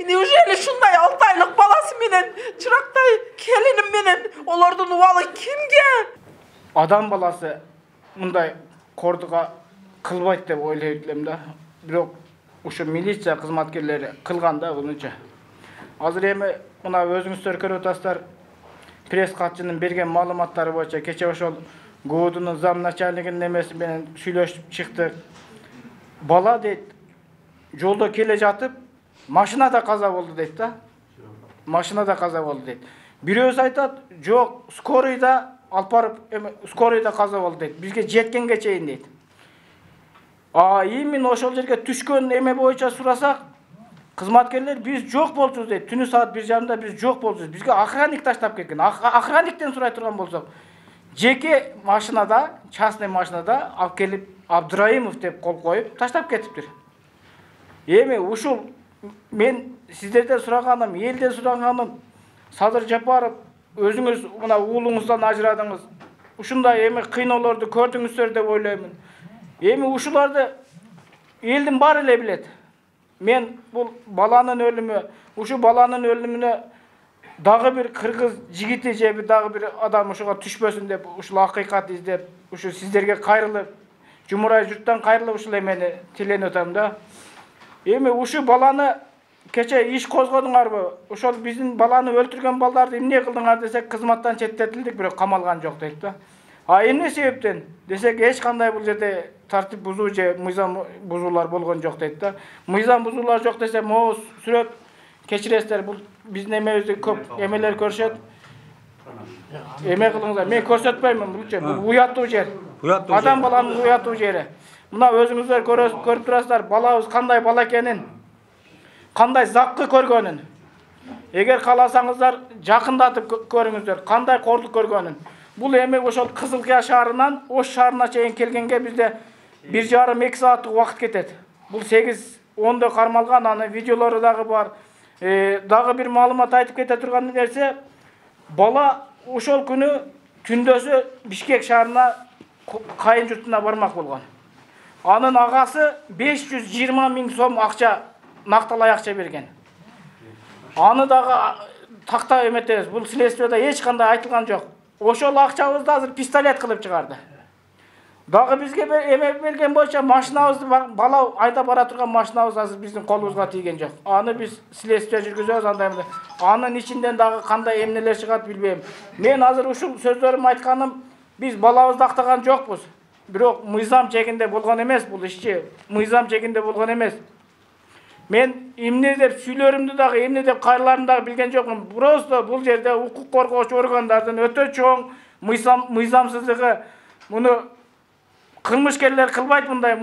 Neujeli şunday 6 aylık balası menen, çıraktay kelinim menen, olardan uvalı kimge? Adam balası bunday korduğa kılbayt dep oylойт да. Бирок ушу милиция кызматкерлери кылган да bununca. Азыр эми мына өзүңүздөр көрүп атасыздар. Пресс катчынын берген маалыматтары боюнча кече ошол ГУУдун зам начальнигинин эмеси менен сүйлөшүп чыктык. Бала дейт, жолдо келе жатып, машинада каза болду дейт да. Машинада каза болду дейт. Бирөөсү айтат, жок, скорыйда алып барып, скорыйда каза болду дейт. Бизге жеткенге чейин дейт. Именно ошол жерге түшкөн эме боюнча сурасак, кызматкерлер биз жок болчубуз дейт. Түнү саат 1:30 биз жок болчубуз. Бизге охранник таштап кеткен. Охранниктен сурай турган болсок, жеке машинада, частный машинада алып келип Абдраимов деп кол коюп таштап кетиптир. Эми ушул мен сиздерден сураганым, элден сураганым, Садыр Жапаров, өзүңүз мына уулуңуздан ажырадыңыз. Ушундай эми кыйноолорду көрдүңүздөр деп ойлоймун. Эми ушуларды элдин баары эле билет. Мен бул баланын өлүмү, ушу баланын өлүмүнө дагы бир кыргыз жигити же дагы бир адам ушуга түшпөсүн деп, ушул акыйкат издеп, ушу сиздерге кайрылып, жумурай журттан кайрылып ушул эмени тиленип атам да. Эми ушу баланы кече иш козгодуңарбы? Ошол биздин баланы өлтүргөн балдарды эмне кылдыңар десек, кызматтан четтетилдик, бирок камалган жок дейт да. Эмне себептен десек, эч кандай бул жерде тартип бузуу же мыйзам бузуулар болгон жок дейт да. Мыйзам бузуулар жок десе, могу сүрөт кечиресиздер, бул биздин эмебизди көп эмелер көрүшөт. Эме кылыңыздар, мен көрсөтпөймүн, бул уяттуу жер. Адам баланын уяттуу жери. Мына өзүңүздөр көрүп турасыздар, балабыз кандай бала экенин, кандай заккы көргөнүн. Эгер кааласаңыздар, жакындатып көрүңүздөр, кандай кордук көргөнүн. Бул эми ошол Кызылкыя шаарынан Ош шаарына чейин келгенге бизде 1,5-2 сааттык убакыт кетет. Бул 8-10 кармалган, аны видеолору дагы бар. Дагы бир маалымат айтып кете турган нерсе, бала ошол күнү түндөсү Бишкек шаарына кайын журтуна бармак болгон. Анын агасы 520 000 сом акча, накталай акча берген. Аны дагы такта эметебиз. Бул следствияда эч кандай айтылган жок. Ошол акчабызды азыр пистолет кылып чыгарды. Дагы бизге эме берген боюнча машинабызды, бала айда бара турган машинабыз азыр биздин колубузга тийген жок. Аны биз следствия жүргүзөбүз, андаймы. Анын ичинден дагы кандай эмнелер чыгат билбейм. Мен азыр ушул сөздөрүм айтканым, биз балабызды актаган жокпуз. Бирок мыйзам чегинде болгон эмес бул ишчи. Мыйзам чегинде болгон эмес. Мен эмне деп сүйлөрүмдү дагы, эмне деп кайрыларымды дагы билген жокмун. Просто бул жерде укук коргоочу органдардын өтө чоң мыйзамсыздыгы, муну кылмышкерлер кылбайт, мындай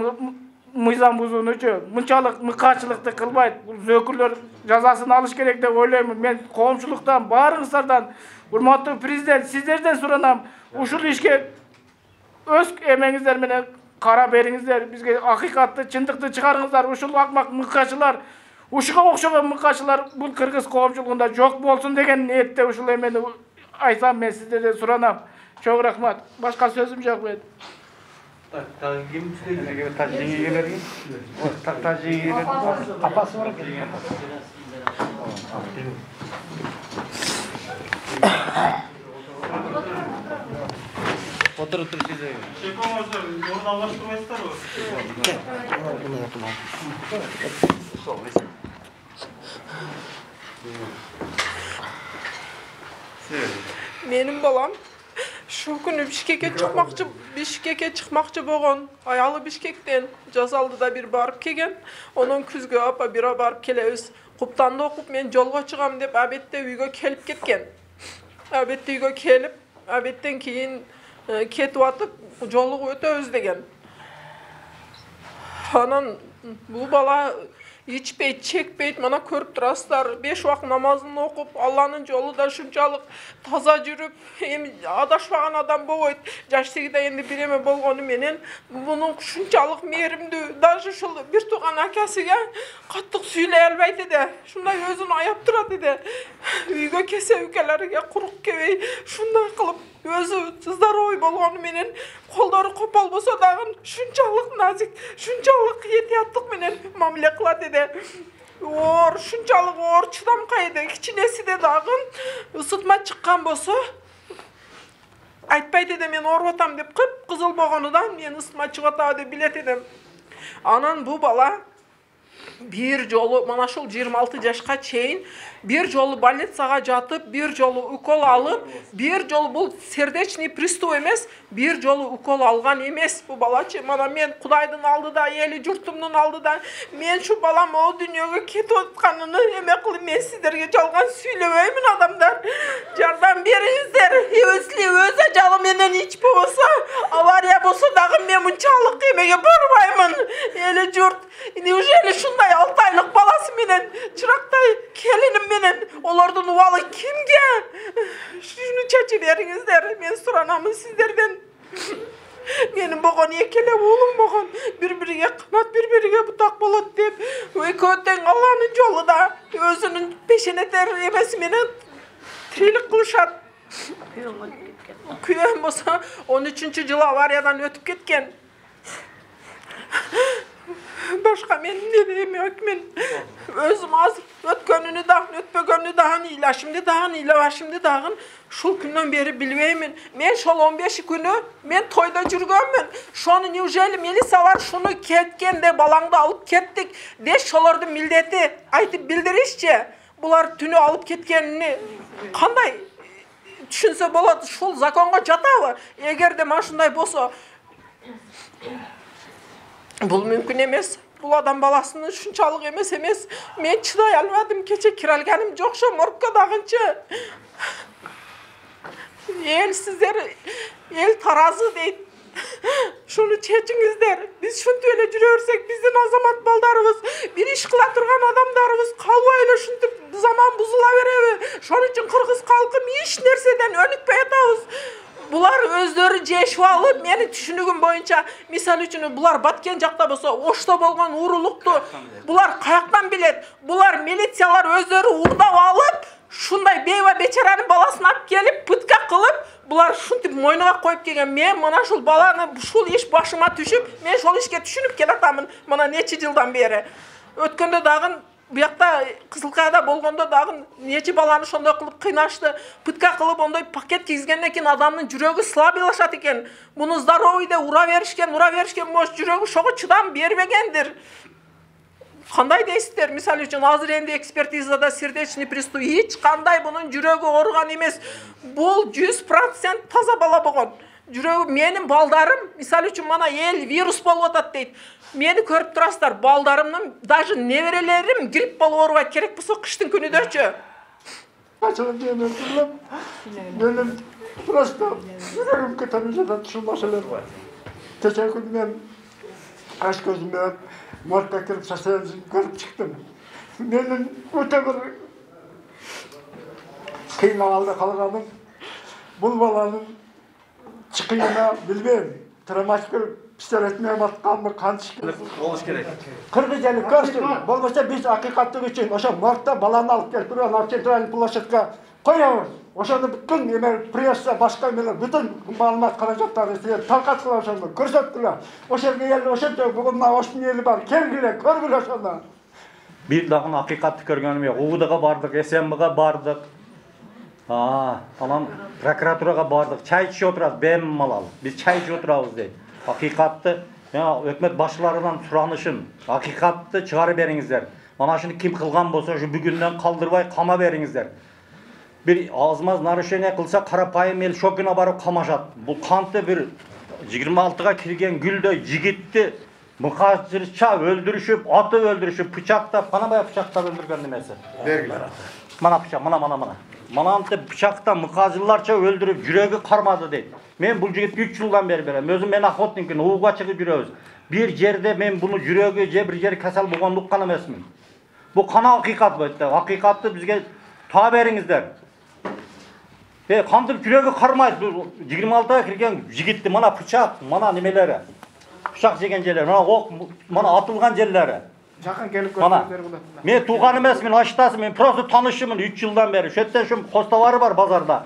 мыйзам бузуунучу, мынчалык мыкаачылыкты кылбайт. Бул зөкүрлөр жазасын алыш керек деп ойлоймун. Мен коомчулуктан, баарыңыздардан, урматтуу президент, сиздерден суранам, ушул ишке өз эмеңиздер менен кара бериңиздер, бизге акыйкатты, чындыкты чыгарыңыздар. Ушул акмак мыкачылар, ушуга окшогон мыкачылар бул кыргыз коомчулугунда жок болсун деген ниетте ушул эмени айтсам, мен сиздерден суранам. Чоң рахмат. Башка сөзүм жок мен. Так, ким сөйлөйт? Тажигелерге. Тажигелерге апасы бар экен. Отур сизе. Чекомоздар, орун алыштырбайсыздарбы? Менин балам şu günü Bişkek'e çıkmakçı boğun. Ayalı Bişkek'ten Жазалдыда bir barıp kegen. Onun küzgü apa bira barıp kelebiz. Kuptanda okup men jolga çıgam dep abette uyga kelip ketken. Abette uyga kelip, abetten keyin ketip atıp jolluğu öte özlegen. Anan bu bala içpeyt, çekpeyt, mana körüp turasızlar. 5 vakt namazını okup, Allah'ın jolu da şunçalık taza жүрүп, adaşpağan adam boğayt. Jaş 8'de endi bir eme bolgonu menen, bunun şunçalık merimdü. Daşı şul bir tuğan akasıga kattık süyle elbeyt ede. Şunday özünü ayap turat ede. Uyga kese ülkeleriga kuruk kebey. Şunday kılıp özü zdoroy bolgonu menen, kolları kopal bolsa dagın şunçalık nazik, şunçalık yetiyatlık menen mamile kılat ede. Şunçalık oor çıdamkaydı. Kiçinesi de dagın ısıtma çıkkan bolsa aytpayt edem men orup atam dep kıp-kızıl bolgonudan men ısıtma çıgata dep bilet edem. Anan bu bala bir jolu mana şol 26 yaşka çeyin bir jolu больницага жатып, bir jolu ukol alıp, bir jolu bul сердечный приступ эмес, bir jolu ukol algan emес bu balачы. Mana men Kudayдын алдыда, eli jurtumдун алдыда men şu balam o dünyaga ketip atkanını eме kılıp men sizlerge жалган сүйлөбөймүн адамдар. Жардам бериңиздер. Öz ajalım menden hiç bolsa, avariya bolsa dagы men мынчалык эмеге барбаймын. Eli jurt, неужели şunday 6 aylık balası menen, çıraktay kelinim menen, olardan uvalı kimge? Şunu çeçi veriңizdер, men suranamın sizlerden. Benim boğan ekele oğlum boğan, birbirine kanat, birbirine butak bolat dep, ököten Allah'ın jolu da özünün peşine ter emesi menen tirilik kılışat. Kүйön bolsa 13-cü jyl avariyadan ötüp ketken. Başka men ne demek men özüm azır ötkönünü dağın ötpөгөнünü dağın ila şimdi dağın ila şimdi dağın şol günden beri bilmeymin men şol 15 günü men toyda жүрgönmün şonu неужели Melisalar şunu ketkende balаңды alıp kettik de şolordu mildeti aytıp bildirişçe bular tünü alıp ketkenini kanday düşünse болады şol zakonga jatабы эгерде mana şunday bolsa бұл мүмкін емес. Бұл адам баласының шунчалық емес. Мен чыдай албадым. Кече киралганым жоқшы, моргка дагынчы. El sizler, el tarazı deyt. Şunu çeçiңiздер. Biz şuntu öyle жүрөбүрсек, биздин азамат балдарыбыз, bir iş kıla turgan adamдарыбыз kalbay öyle şuntu zaman buzula berebi. Şonun için Kırgız halkı hiç nerseden önükpey atабыз. Bular özleri jeşip alıp, meni түшүнүгүм боюнча, misal үчүн bular Баткен жакта болсо, Ошто болгон урулукту bular каяктан билет? Bular милициялар өздөрү урдап алып, шундай бейва бечаранын баласын алып келип, пытка кылып, bular шунтип мойнуга коюп келген. Мен мына шул баланы, шул иш башыма түшүп, мен шол ишке түшүнүп келатамын. Мына нече жылдан бери. Өткөндө дагы Buyakta Kızılkaya'da bolgonda dağın neci balanı şonda kılıp kıynашты, pıtka kılıp onday paket kizgenden keyin adamın жүрөгү слабыйлашат экен. Bunu здоровыйда ура беришкен, мош жүрөгү шого чыдам бербегендир. Кандай дейсиздер? Мисалы үчүн азыр энди экспертизада сердечный приступ hiç кандай bunun жүрөгү ооруган эмес. Бул 100% таза бала болгон. Жүрөгү менин балдарым, мисалы үчүн мана эл вирус болуп атат дейт. Meni көрүп турасыздар, балдарымдын, даже неберелерим грипп болуп ооруп керек болсо кыштын күнүдөчү. Açalım diye mevzulam. Benim burası da yüreğim ketemizden şu meseleler var. Teşekkür ederim. Aşk gözümden morgka kirip seslerinizi görüp çıktım. Benim öte bir kıyın alda kalırdım. Bu balanın çıkıyına bilmem. Tramaşkır pistolet etmeye batkan mı kan çıkıyor. Oluş gerek. Kırgızcanlık görsün. Bolmasa biz hakikatlık için oşa morgda balanı alıp gelip duruyor. Central Plaşetka koyuyoruz. Oşada bütün yemek priyasa başka yemeler bütün malumat karacakları size talkat kılar oşanda. Görsöktüler. Oşada yerli oşada bugün oşun yeri var. Kelgiler, körgüler oşanda. Bir dağın hakikatli körgönüm yok. Uğudaga bardık, SMB'ga bardık. Alan prokuraturaga bardık. Çay içi oturarız, benim malal. Biz çay içi oturarız deyip. Hakikatlı, hükümet başlarından suranışın, hakikatlı çıkarı beriңiздер. Mana şunu kim kılgan bolsa şu bugünden kaldırбай kama beriңiздер. Bir azmaz narışene kılsa karapayım el şokuna barıp kamaşat. Bu kantı bir 26'ga kirgen gülde jigitти mıkazırça öldürüşüp, atı öldürüşüp, bıçakta, bana bıçakta öldürgen demesi. Mana bıçak, mana. Manantı bıçakta mıkazırlarça öldürüp yüreği karmadı deydi. Men bu jigit 3 yıldan beri berem. Özüm men Охотникин уğuğa çıkıp жүрөбүz. Bir jerde men bunu yüreği je bir jeri kasal bolgonduk kan emesmin. Bu kana hakikat bu. Hakikatты bizge ta beriңiздер. Kantip yüreği karmaydı. 26'ga kirgen jigitти mana bıçak, mana nemeleri. Bıçak jegen jerleri, mana ok, mana atılgan jerleri. Жақын келіп Mana, көрсеңіздер болады. men tuğan emesmin, aştasın, men просто tanışımın 3 yıldan beri. Şötten şu kostavarı var bazarda.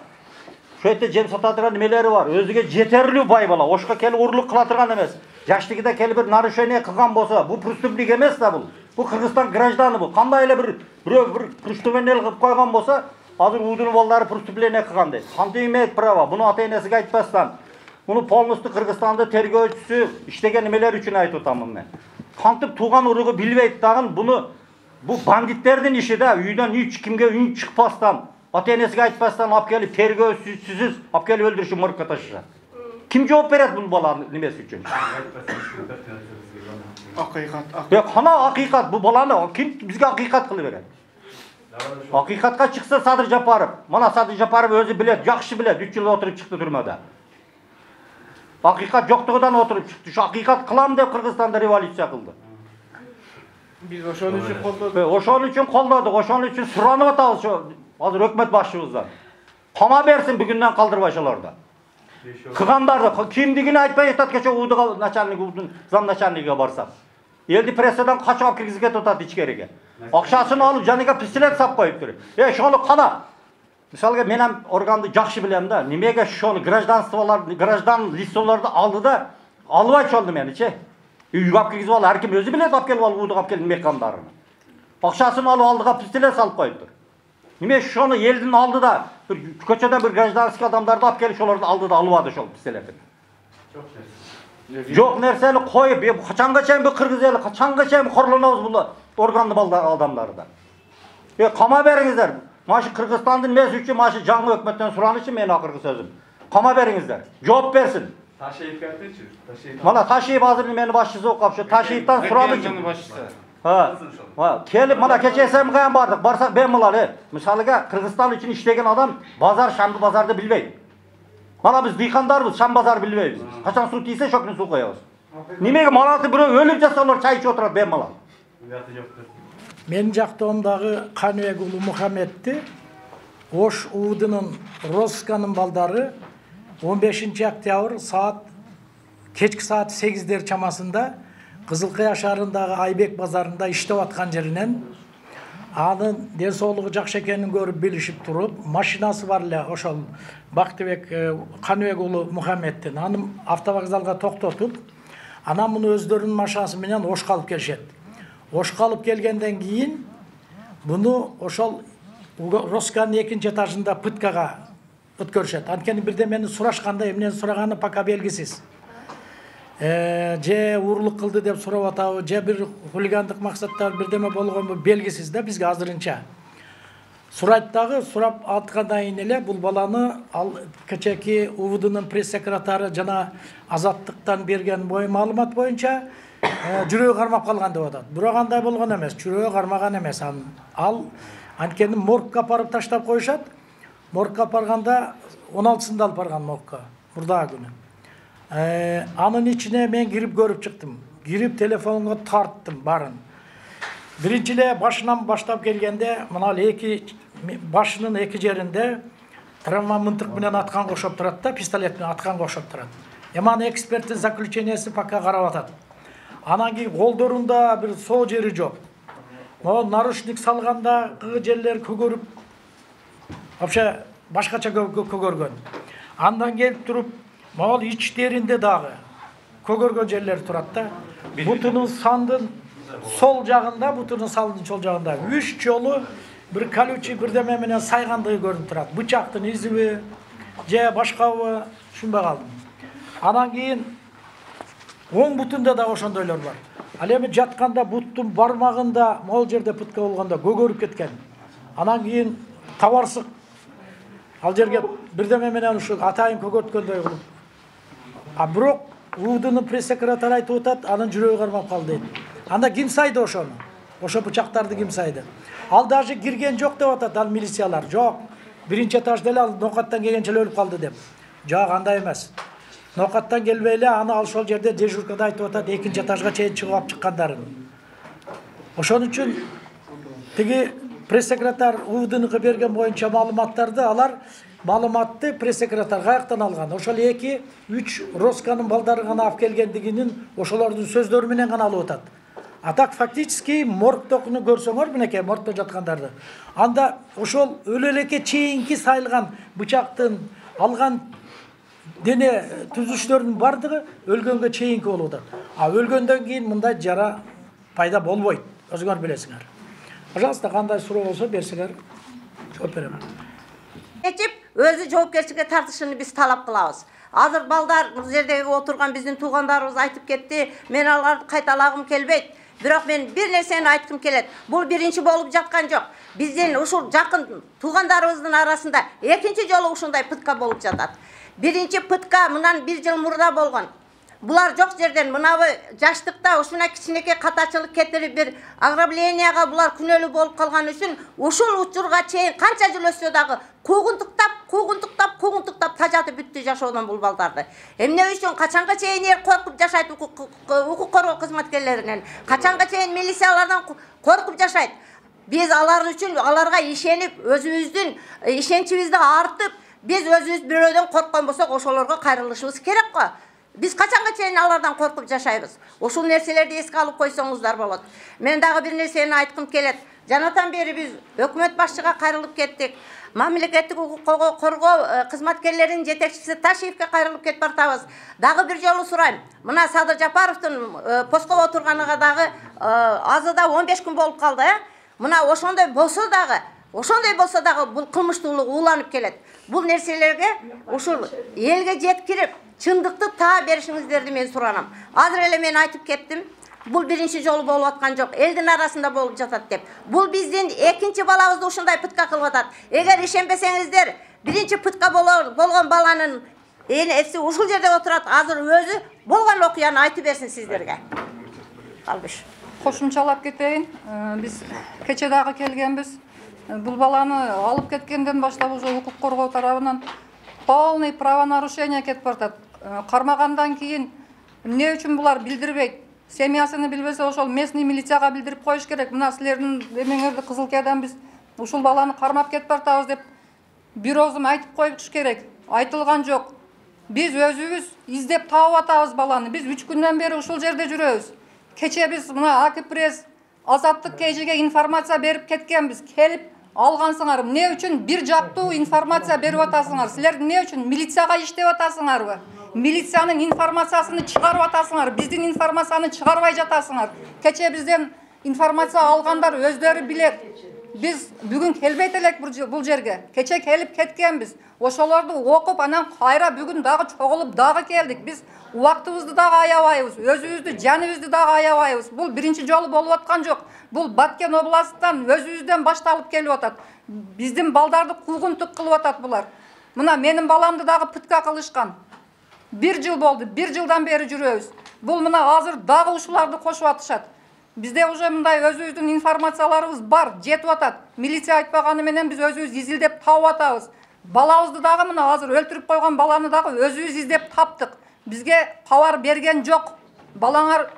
Şu yerде jem satatıran nimeleri var. Özüge jeterli bay bala. Oşka kelip uğurluk kılatıran emes. Yaşlıgida kelip bir narışöneye kılgan bolsa, bu prüstüplük emes da bu. Bu Kırgızstan grajdanı bu. Kanda ile bir prüstüvenel kılıp koygan bolsa, hazır uğdunu balları prüstüplüğüne kılgan deydi. Kandı prava. Bunu ata-enesiga aytpastan. Bunu polnustu Kırgızstanda tergөөчүsü iştegen nimeler üçün aytып otamın ben. Kantıp tuğan uruğu bilbeyt dağın bunu bu banditlerden işi de üyden hiç kimge ün çıkpastan ata-enesiga aytpastan ap kelip tergөөчүsüz ap kelip öldürüşü morgka taşısa. Kim cevap berет bu balanın nimesi üçün? Hakikat. Kana hakikat bu balаны kim bizge hakikat kılı beret? Hakikatka çıksa Sadır Japarov. Mana Sadır Japarov özü bilet, yaxşı bilet. 3 yıl oturup çıktı türmede. Hakikat yoktuğundan oturup çıktı. Şu hakikat kılam dep Kırgızstanda revolüsiya kıldı. Biz oşon üçün kolladık. Oşon üçün kolladık, oşon üçün suranıp atağız şu hazır hükümet başçımızdan. Kama bersin bugünden kaldır başalarda. Kıgandardı, kimdigini aytpay etat geçe uğduğa načalnik, zam načalnikiga barsak. Eldi pressadan kaçıp kirgizge tutat içkeriga. Akşasını alıp janiga pistolet sap koyup duruyor. Şonu kana. Misalga men ham organды жақсы bilem da. Nimege şonu grajdan listolardı aldı da albay çoldu meni-çi. Uyga alып kirgizip al, her kim özü bilet alып kelip al, uğduğa alып kelip mekanlarını. Akşasını alıp aldığa pistolet salıp koyup dur. Nime şonu eldin aldı da bir köçeden bir grajdanski adamlardı alып kelip şolardı aldı da alıvadı şol pistoletin. Yok nerseni koyup, kaçanga çayın bir Kırgız eli, kaçanga çayın korlanavuz bu organlı adamları da. Kama beringizler. Maşı Kırgızstan'ın mes üçün, maşı canlı hükümetten suran için meni akırgı sözüm. Kama beringizler. Cevap versin. Taşıyıp geldi. Mana Taşıyıp hazır meni başçısı okap şu. Taşıyıptan suran için. Ha. Kelip mana keçe SMK'ya bardık. Barsak ben mılar Misalıga Kırgızstan için işlegen adam bazar Şamlı bazarda bilbeydi. Mana biz dıykandarбыз, Şam bazar bilbeybiz. Kaçan su tiyse şokunu su koyabız. Nimege manatı biri ölüp jasalar çay içip oturadi ben mılar. Мен жактоомдагы Каныбек уулу Мухаммедти Ош уудунун Росканын балдары 15 октябрь кечки saat 8'ler чамасында Кызылкыя шаарындагы Айбек базарында иштеп аткан жеринен анын ден соолугу жакшы экенин көрүп билишип туруп, машинасы бар эле ошол Бактыбек Каныбек уулу Мухаммедтин аны автовокзалга токтотуп, анан муну өздөрүнүн машинасы менен Ошко алып келишет. Ошқа алып келгенден кейін, бұны ошол Росканын 2-нчи этажында пыткага өткөрүшөт. Анткени бирде мени сурашканда, эмнени сураганы пока белгисиз. Же урлук кылды деп сурап атабы, же бир хулигандык максаттар бирдеме болгонбу белгисиз да бизге азырынча. Сурайт дагы, сурап аткандан кийин эле бул баланы ал кечеки УВДнын пресс-секретары жана Азаттыктан берген маалымат боюнча жүрөгү кармап калган деп атат. Бирок андай болгон эмес, жүрөгү кармаган эмес. Ал анткени моргка апарып таштап коюшат. Моргка апарганда 16-сында алып барган моргка, мурдагы күнү. Анын ичине мен кирип көрүп чыктым. Кирип телефонго тарттым барын. Биринчи эле башынан баштап келгенде, мына башынын эки жеринде травма мынтык менен аткан кошоп турат да, пистолет менен аткан кошоп турат. Эман эксперттин заключениясы пока карап атат. Анан кийин колдорунда бир соо жери жок. Могу нарушник салганда жерлер көгөрүп, вообще башкача көгөргөн. Андан келип туруп, могу ичтеринде дагы көгөргөн жерлер турат да. Бутунун сандын сол жагында, бутунун салдын сол жагында 3 жолу бир колючий бирдеме менен сайгандыгы көрүнүп турат. Бычактын изиби же башкабы түшүнбөй калдым. Анан кийин оң бутунда да ошондойлор бар. Ал эми жатканда буттун бармагында могул жерде пытка болгондо көгөрүп кеткен. Анан кийин табарсык ал жерге бирдеме менен ушу атайын көгөрткөндөй кылып. Бирок УВДнын пресс-секретары айтып атат, анын жүрөгү кармап калды дейт. Анда ким сайды ошону? Ошо бычактарды ким сайды? Ал даже кирген жок деп атат, ал милициялар. Жок. Биринчи этажда эле ал ноокаттан келгенче өлүп калды деп. Жок, андай эмес. Ноокаттан келбей эле аны ал ошол жерде дежуркада айтып атат, 2-нчи этажга чейин чыгып алып чыккандарын. Ошон үчүн тиги пресс-секретар УВДныкы берген боюнча маалыматтарды алар маалыматты пресс-секретар каяктан алган? Ошол 2-3 Росканын балдары гана алып келгендигинин ошолордун сөздөрү менен гана алып атат. А так фактически моргтокуну көрсөңөр, мынакей моргто жаткандарды. Анда ошол өлө элекке чейинки сайылган бычактын алған дене түзүлүштөрдүн бардыгы өлгөнгө чейинки болуп атат. А өлгөндөн кийин мындай жара пайда болбойт. Өзүңөр билесиңер. Пожалуйста, кандай суроо болсо берсеңер жооп берем. Өзү жоопкерчиликке тартышын биз талап кылабыз. Азыр балдар бул жердеги отурган биздин туугандарыбыз айтып кетти. Мен аларды кайталагым келбейт. Бирок мен бир нерсени айткым келет. Бул биринчи болуп жаткан жок. Биздин ушул жакын туугандарыбыздын арасында экинчи жолу ушундай пытка болуп жатат. Биринчи пытка мындан 1 жыл мурда болгон. Булар жок жерден мынабы жаштыкта ушуна кичинекей катачылык кетирип бир ограбленияга булар күнөөлүү болуп калган үчүн ушул учурга чейин канча жыл өссө дагы куугунтуктап тажатып бүттү жашоодон бул балдарды. Эмне үчүн качанга чейин эл коркуп жашайт укук коргоо кызматкерлеринен? Качанга чейин милициялардан коркуп жашайт? Биз алар үчүн аларга ишенип, өзүбүздүн ишенчибизди артып, биз өзүбүз бирөөдөн корккон болсок, ошолорго кайрылышыбыз керек го. Biz kaçanga çeyin alardan korkup yaşayız. Oşul nerselerdi eski alıp koysanızlar bolot. Men dagı bir nerseni aytkım kelet. Janatan beri biz hökümet başçıga kayrılıp kettik. Mamleketlik hukuk korgoo kızmatkerlerin jetekçisi Taşiyevke kayrılıp ketip bartabız. Dagı bir jolu surayım. Mına Sadır Japarovдун postko oturganiga dagı azı da 15 gün bolup kaldı. Mına oşondoy bolsa dagı bul kılmıştуулuk uğlanıp kelet. Bul nerselerge uşul elge jetkirip çındıkты ta berişinizlerdi men suranam. Azır ele men aytıp kettim. Bul birinci jolu bolup atkan jok. Eldin arasında bolup jatat dep. Bul bizdin ekinci balabızda uşunday pıtka kılıp atat. Eğer işenbesеңizdер, birinci pıtka bolgon balanın hepsi uşul jerde oturat. Azır özü bolgan okuyany aytıp bersin sizlerge. Kalbış. Koşumçalap keteyim. Biz keçe dagı kelgenbiz. Bul balаны alıp ketkenden başlap уже hukuk korgоо tarabынан полный правонарушение кетип бартат. Кармагандан кийин эмне үчүн булар билдирбейт? Семьясыны билбесе ошол местный милицияга билдирип коюш керек. Мына силердин эмеңерди Кызылкиядан биз ушул баланы кармап кетип бартабыз деп бир оозум айтып коюш керек. Айтылган жок. Биз өзүбүз издеп таап атабыз баланы. Биз 3 күндөн бери ушул жерде жүрөбүз. Кече биз мына Акипресс Азаттык KJге информация берип кеткенбиз. Келип алгансыңар. Эмне үчүн бир жактуу информация берип атасыңар? Силер эмне үчүн милицияга иштеп атасыңарбы? Милициянын информациясын чыгарып атасыңар. Биздин информацияны чыгарбай жатасыңар. Кече бизден информация алгандар өздөрү билет. Biz bugün kelbeyt elek bul жерге. Keçe kelip ketkenbiz. Oşolordu okup anan kayra bugün dağı çoğulup dağı geldik. Biz vaktımızdı dağı ayabайбыз. Özübüzdü, janыбызды dağı ayabайбыз. Bul birinci jolu bolup atkan жок. Bul Batken oblastından özübüzden baştalıp kelip atat. Bizdin baldardı kuğuntuk kılıp atat bular. Mına menin balamdı dağı pıtka kılışkan. 1 jıl boldu. 1 жылдан beri жүрөбүz. Bul mına azır dağı uşulardı koşup atışat. Bizde уже мындай өзүбүздүн информацияларыбыз бар, жетип атат. Милиция айтпаганы менен биз өзүбүз изилдеп таап атабыз. Балабызды дагы мына азыр өлтүрүп койгон баланы дагы өзүбүз издеп таптык. Бизге кабар берген жок. Балаңар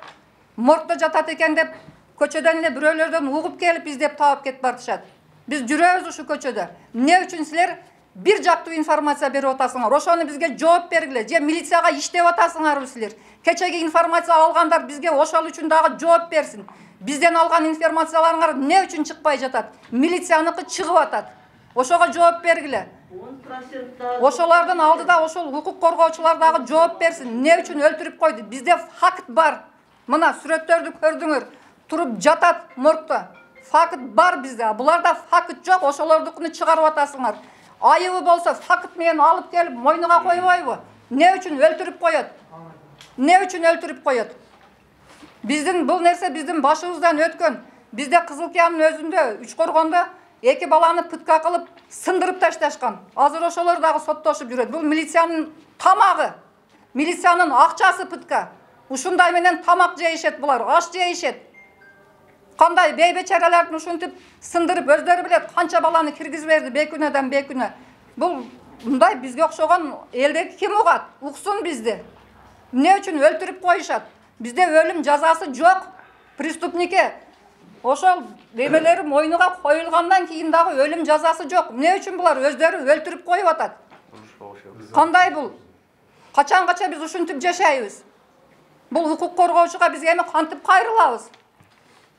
мортто жатат экен деп көчөдөн эле бирөөлөрдөн угуп келип издеп таап кетип бартышат. Биз жүрөбүз ушу көчөдө. Эмне үчүн силер бир жактуу информация берип атасыңар? Ошону бизге жооп бергиле. Же милицияга иштеп атасыңарбы силер? Keçegi informasiya alganlar bizge oşal üçün dağı жооп bersin. Bizden algan informasiyalarыңар ne üçün çıkpay jatat? Milisiyanıkı çıkıp atat. Oşoga жооп bергilе. Oşolardan aldı da oşol hukuk korgooçular dağı жооп bersin. Ne üçün öldürüp koydu? Bizde fakt var. Mına süretlerdi kördüңөр. Turup jatat morgda. Fakt var bizde. Bularda fakt yok. Oşolardыкını çıkarıp atasыңар. Ayıbı bolsa fakt meni alıp gelip moynuga koybayбы? Ne üçün öldürüp koyat? Ne üçün öldürüp koyat? Bizdin bu nerse bizdin başımızdan ötkön. Bizde Kızılkiyanın özünde, Üçkorgonda 2 balanı pıtka kılıp sındırıp taştaşkan. Azır oşolar dağı sottoşup жүрөт. Bu milisiyanın tamağı. Milisiyanın akçası pıtka. Uşunday menen tamak jeyişet bular, aş jeyişet. Kanday beybeçerelerini uşuntip sındırıp özdörü bilet kança balanı kirgiz verdi beküneden beküne. Bu bunday bizge okşogan eldeki kim ugat? Uksun bizde. Ne üçün öldürüp koyuşat? Bizde ölüm cazası yok. Prestupnike. Oşol demeleri moynuga koyulgandan keyin dagı ölüm cazası yok. Ne üçün bular özdörü öldürüp koyup atat? Kanday bul? Kaçan biz uşuntip jaşaybыз? Bul hukuk korgooçuga biz emi kantıp kayrılabыз?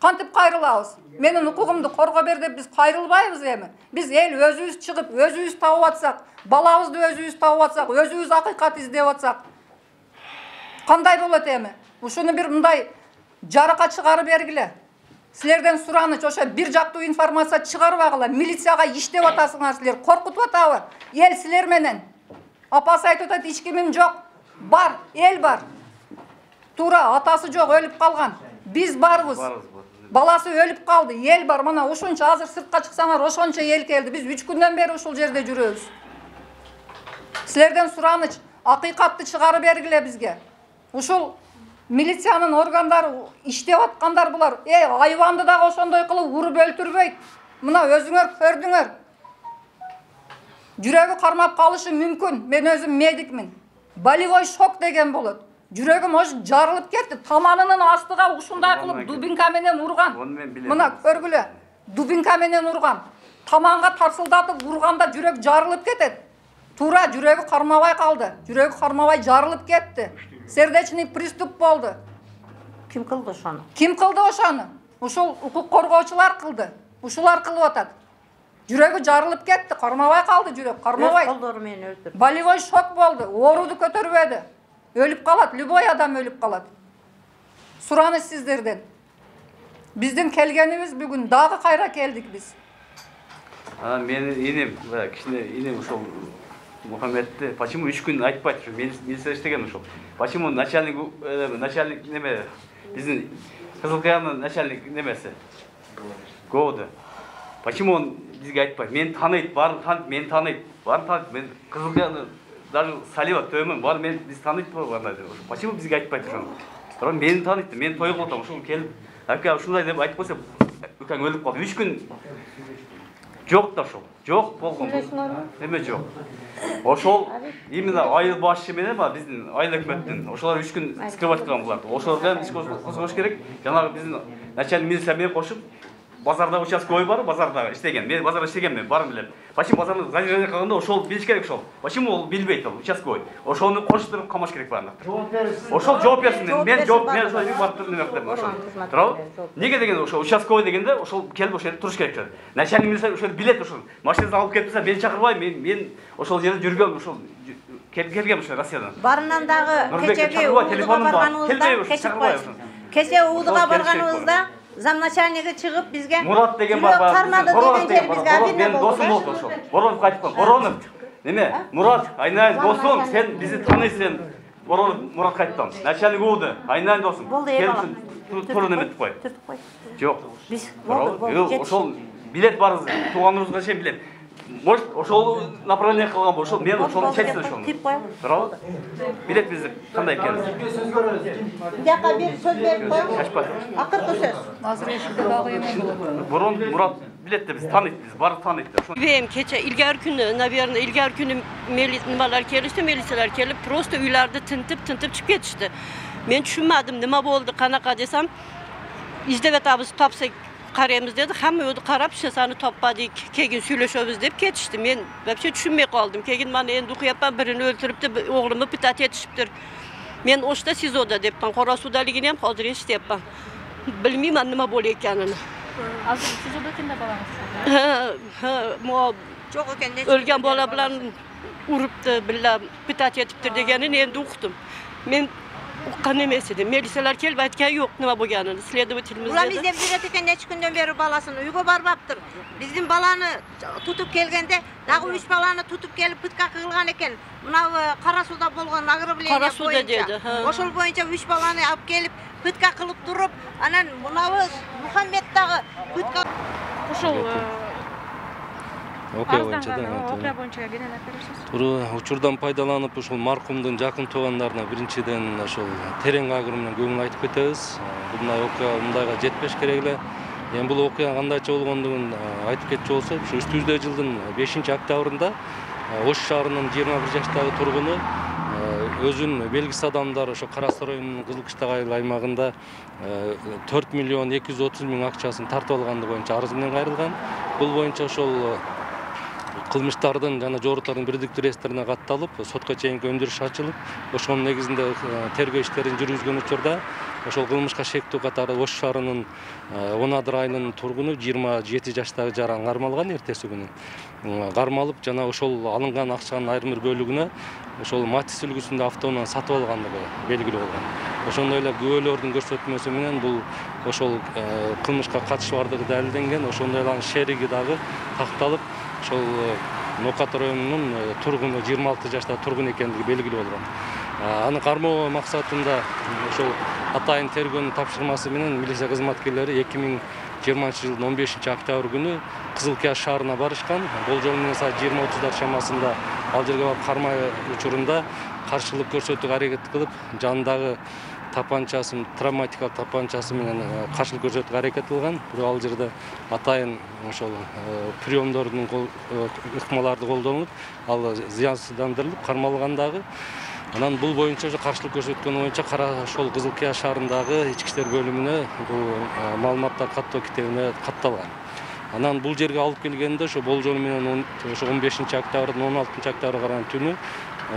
Кантип кайрылабыз? Менин укугумду корго бер деп биз кайрылбайбыз эми. Биз эл өзүбүз чыгып, өзүбүз табып атсак, балабызды өзүбүз табып атсак, өзүбүз акыйкат издеп атсак, кандай болот эми? Ушуну бир мындай жарыкка чыгарып бергиле. Силерден сураныч, ошо бир жактуу информация чыгарбагыла. Милицияга иштеп атасыңар силер, коркутуп атабы? Эл силер менен. Апасы айтып атат, эч кимим жок. Бар, эл бар. Туура, атасы жок, өлүп калган. Биз барбыз. Баласы өлүп калды, эл бар. Мына ушунча азыр сыртка чыксаңар, ошончо эл келди. Биз 3 күндөн бери ушул жерде жүрөбүз. Силерден сураныч, акыйкатты чыгарып бергиле бизге. Ушул милициянын органдары иштеп аткандар булар. Айванды дагы ошондой кылып уруп өлтүрбөйт. Мына өзүңөр көрдүңөр. Жүрөгү кармап калышы мүмкүн. Мен өзүм медикмин. Болевой шок деген болот. Жүрөгүм ошо жарылып кетти. Таманынын астыга ушундай кылып дубинка менен урган. Мына көргүлө. Дубинка менен урган. Таманга тарсылдатып урганда жүрөк жарылып кетет. Туура жүрөгү кармабай калды. Жүрөгү кармабай жарылып кетти. Сердечный приступ болду. Ким кылды ошону? Ким кылды ошону? Ушул укук коргоочулар кылды. Ушулар кылып атат. Жүрөгү жарылып кетти, кармабай калды жүрөк, кармабай. Колдору менен өлтүрдү. Болевой шок болду, ооруду көтөрбөдү. Өлүп калат, любой адам өлүп калат. Сураныч сиздерден. Биздин келгенибиз бүгүн дагы кайра келдик биз. Менин инем, кичине инем ошол Мухаммедти почему 3 күн айтпайт, ушу милиция иштеген ошол. Почему начальник неме биздин Кызыл Кыянын начальник немеси? Гоуду. Почему он бизге айтпайт? Мени тааныйт, баарын тааныйт, мени тааныйт. Баарын тааныйт. Мен Кызыл Кыяны даже Салива төмөн, баары мени биз тааныйт баары. Почему бизге айтпайт ошону? Бирок мени тааныйт, мен той кылып атам, ушул келип, ака ушундай деп айтып койсо, үкаң өлүп калды. 3 күн жок да ошол. Жок болгон. Эме жок. Ошол именно айыл башчы менен биздин айыл өкмөттүн ошолор 3 күн скрывать кылган булар. Ошолорго иш козгош керек. Жанагы биздин начальник милиция менен кошуп базарда участковый бар, базарда иштеген. Мен базарда иштегенмин, барын билем. Почему базарда задержание кылганда ошол билиш керек ошол. Почему ол билбейт ол участковый? Ошону коштуруп камаш керек баарын. Ошол жооп берсин. Мен жооп мен ошол баттыр неме кылдым ошол. Туурабы? Неге деген ошол участковый дегенде ошол келип ошол жерде туруш керек. Начальник милиция ошол билет ошол. Машинаны алып кетсе мени чакырбай, мен ошол жерде жүргөм ошол келгем ошол Россиядан. Барынан дагы кечеги барганыбызда, кече Уудуга барганыбызда замначальниги чыгып бизге Мурат деген бар. Кармады деген жер бизге обидно болду. Досум болду ошол. Боронов кайтып калды. Боронов. Неме? Мурат, айнайын досум, сен бизди тааныйсың. Боронов Мурат кайттым. Начальник Ууду, айнайын досум. Келсин, турун эметип кой. Жок. Биз болду. Ошол билет барыз, тууганыбызга чейин билет. Может, ошол направление кылган болсо, мен ошону чечсем ошону. Туурабы? Билет бизди кандай экенин. Жака бир сөз берип коюңуз. Чачпа. Акыркы сөз. Азыр эшикте дагы эме болот. Борон Мурат билетти биз тааныйт, биз баары тааныйт. Benim keçe ilgari günü, naberine ilgari günü nimalar kelişti, milisiyalar kelip prosto uylарды tintip çıkıp ketişti. Men tushunmadim, nima bo'ldi, qanaqa desam, izlab atamiz, topsak qaraymiz dedi. Hamma o'zi qarab, seni topmadik, keyin suylashamiz deb ketishdi. Men вообще tushunmay qoldim. Keyin men endi o'qiyapman, birini o'ltiribdi, o'g'limni pitat etishibdir. Men o'shda sizoda debman, Qorasudaligini ham hozir eshityapman. Bilmayman nima bo'layotganini. Азыр сизода экенде балаңыз. Çok ölgen bola bilan uruptu, billa pitat etiptir deganini endi uqdim. Men uqqan emas edim. Milisiyalar kelib aytgan yo'q nima bo'lganini. Следователimiz Ular izlep жүрөт экен, neçe günden beri balasını uyga barbaptır. Bizim balanı tutup gelgende, dagı 3 balanı tutup gelip pıtka kılgan eken. Mına Karasu'da bolgan ограбление boyunca. Oşol boyunca 3 balanı alıp gelip pıtka kılıp durup, anan mınavı Muhammed dağı pıtka... Ошол окуя боюнча да. Окуя боюнча кенелеп бересиз. Туура, учурдан пайдаланып ушул маркумдун жакын туугандарына биринчиден ошол терең агыруу менен көңүл айтып кетебиз. Мындай окуя мындайга жетпеш керек эле. Эми бул окуя кандайча болгондугун айтып кетчү болсок, ушу өтүздө жылдын 5-октябрында Ош шаарынын 21 жаштагы тургуну өзүн белгисиз адамдар ошо Кара Сарайдын Кызыл Кыштак айыл аймагында 4 миллион 230 миң акчасын тартып алганды боюнча арыз менен кайрылган. Бул боюнча ошол кылмыштардын жана жоруттардын бирдиктүү реестрине катталып, сотко чейинки өндүрүш ачылып, ошонун негизинде тергөө иштерин жүргүзгөн учурда ошол кылмышка шектүү катары Ош шаарынын 10 айылынын тургуну 27 жаштагы жаран кармалган эртеси күнү. Кармалып жана ошол алынган акчанын айрым бир бөлүгүнө ошол Матис үлгүсүндө автоунаа сатып алгандыгы белгилүү болгон. Ошондой эле күбөлөрдүн көрсөтмөсү менен бул ошол кылмышка катышы бардыгы далилденген. Ошондой эле анын шериги дагы такталып, ошол Нокат районунун тургуну 26 жаштагы тургун экендиги белгилүү болгон. Аны кармоо максатында ошол атайын тергөөнүн тапшырмасы менен милиция кызматкерлери 2020 жылдын 15 октябрь күнү Кызыл Кияш шаарына барышкан. Болжол менен саат 20:30 шамасында ал жерге барып кармоо учурунда каршылык көрсөтүүгө аракет кылып, жанындагы тапанчасын, травматикалык тапанчасы менен каршылык көрсөтүүгө аракет кылган. Бирок ал жерде атайын ошол приемдордун ыкмаларды колдонулуп, ал зыянсыздандырылып кармалгандагы. Анан бул боюнча каршылык көрсөткөн боюнча ошол Кызыл Кияш шаарындагы ички иштер бөлүмүнө бул маалыматтар каттоо китебине катталган. Анан бул жерге алып келгенде ошо болжол менен ошо 15 октябрдын 16 октябрга караган түнү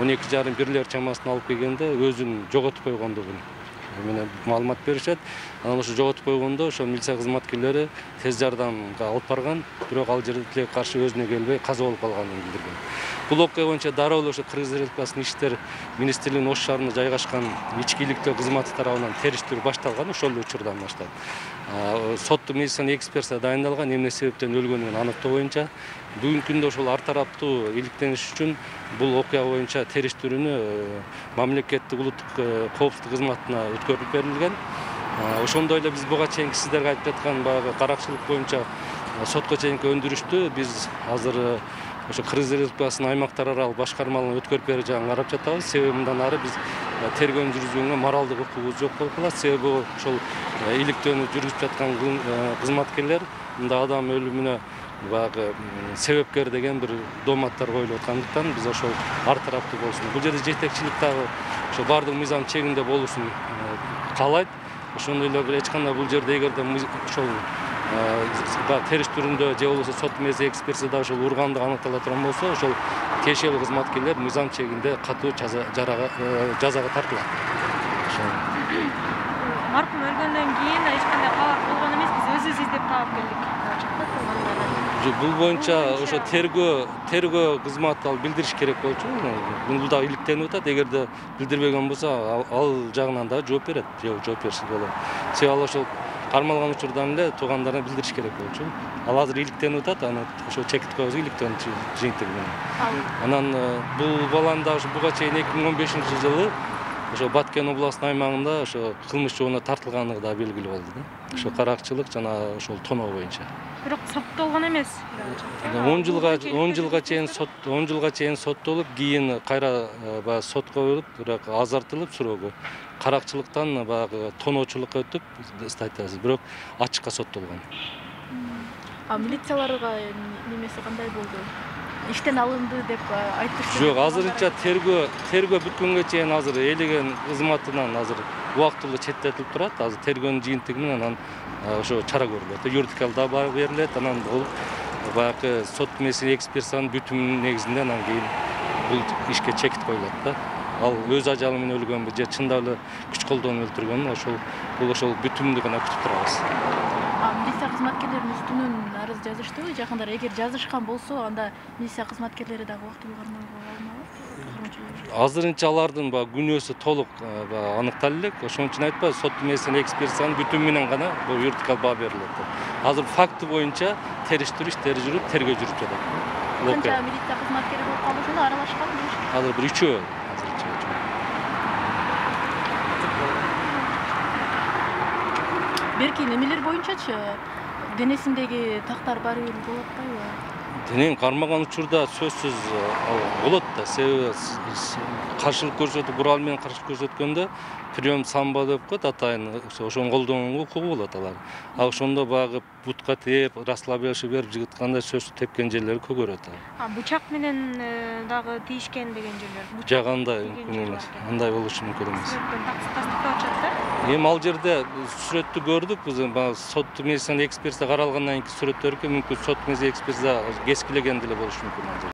12:30-1 чамасында алып келгенде өзүн жоготуп койгондугун менен маалымат беришет. Анан ошо жоготуп койгондо ошо милиция кызматкерлери тез жардамга алып барган, бирок ал жерде тилек каршы өзүнө келбей каза болуп калганын билдирген. Бул окуя боюнча дароо эле ошо Кыргыз Республикасынын Ички иштер министрлигинин Ош шаарында жайгашкан ички иликтөө кызматы тарабынан териштирүү башталган ошол учурдан баштап. Соттук медицина экспертиза дайындалган, эмне себептен өлгөнүн аныктоо боюнча. Бүгүнкү күндө ошол ар тараптуу иликтениш үчүн бул окуя боюнча териштирүүнү мамлекеттик улуттук коопсуздук кызматына өткөрүлүп берилген. Ошондой эле биз буга чейинки сиздерге айтып жаткан баягы каракчылык боюнча сотко чейинки өндүрүштү биз азыр ошо Кыргыз Республикасынын аймактар аралык башкармалыгына өткөрүп берүү жагын карап жатабыз. Себеби мындан ары биз тергөөнү жүргүзүүгө моралдык укугубуз жок болуп калат. Себеби ошол иликтөөнү жүргүзүп жаткан кызматкерлер мында адам өлүмүнө баягы себепкер деген бир доматтар коюлуп аткандыктан биз ошол ар тараптуу болсун. Бул жерде жетекчилик дагы ошо бардык мыйзам чегинде болушун каалайт. Ошондой эле эч кандай бул жерде эгерде ошол териштирүүндө же болбосо сот медицина экспертизада ошол ургандык аныктала турган болсо, ошол тиешелүү кызматкерлер мыйзам чегинде катуу жазага тартылат. Маркум өлгөндөн кийин эч кандай кабар болгон эмес, биз өзүбүз издеп таап келдик. Бул боюнча ошо тергөө кызматы ал билдириш керек болчу. Бул да иликтенип атат. Эгерде билдирбеген болсо, ал жагынан да жооп берет, жооп бериши болот. Себеби ал ошол кармалган учурдан эле туугандарына билдириш керек болчу. Ал азыр иликтенип атат, аны ошо чекит коебуз иликтөөнүн жыйынтыгы менен. Анан бул баланы да буга чейин 2015 жылы ошо Баткен областынын аймагында ошо кылмыш жобуна тартылгандыгы да белгилүү болду. Ошо каракчылык жана ошол тоноо боюнча. Бирок соттолгон эмес. 10 жылга чейин соттолуп, кийин кайра сотко коюлуп, бирок азартылып суроого. Каракчылыктан баягы тоноочулукка өтүп статьясы, бирок ачыкка соттолгон. Милицияларга немеси кандай болду? Иштен алынды деп айтышты. Жок, азырынча тергөө бүткөнгө чейин азыр элеген кызматынан азыр убактылуу четтетилип турат. Азыр тергөөнүн жыйынтыгы менен ошо чара көрүлөт. Юридикалык да берилет, анан бул баягы сот медицина экспертизанын бүтүмүнүн негизинде анан кийин бул ишке чекит коюлат да. Ал өз ажалы менен өлгөнбү же чындап эле күч колдонуп өлтүргөнбү, ошол бүтүмдү гана күтүп турабыз. Милиция кызматкерлеринин үстүнөн арыз жазыштыбы? Жакындары эгер жазышкан болсо, анда милиция кызматкерлери дагы убактылуу кармалууга алынабы? Азырынча алардын күнөөсү толук аныкталып элек. Ошон үчүн айтпайбы, сот медицина экспертизанын бүтүмү менен гана бул юридикалык баа берилет. Азыр факты боюнча териштирүү иштери жүрүп, тергөө жүрүп жатат. Канча милиция кызматкери болуп калышында аралашкан болуш? Азыр бир 3-өө. Берки немелер боюнчачы денесиндеги тактар баары бир болуп атпайбы? Денени кармаган учурда сөзсүз болот да. Себеби каршылык көрсөтүп, курал менен каршылык көрсөткөндө прием самбо деп коет атайын, ошону колдонууга укугу болот алар. Ошондо баягы бутка тээп, расслабляющий берип жыгытканда сөзсүз тепкен жерлери көгөрөт. Бычак менен дагы тийишкен деген жерлер. Жок, андай мүмкүн эмес. Андай болушу мүмкүн эмес. Тастыктап атышат да? Эми ал жерде сүрөттү көрдүк, биз сот медицина экспертиза каралгандан кийин сүрөттөргө мүмкүн сот медицина экспертиза кескилеген деле болушу мүмкүн.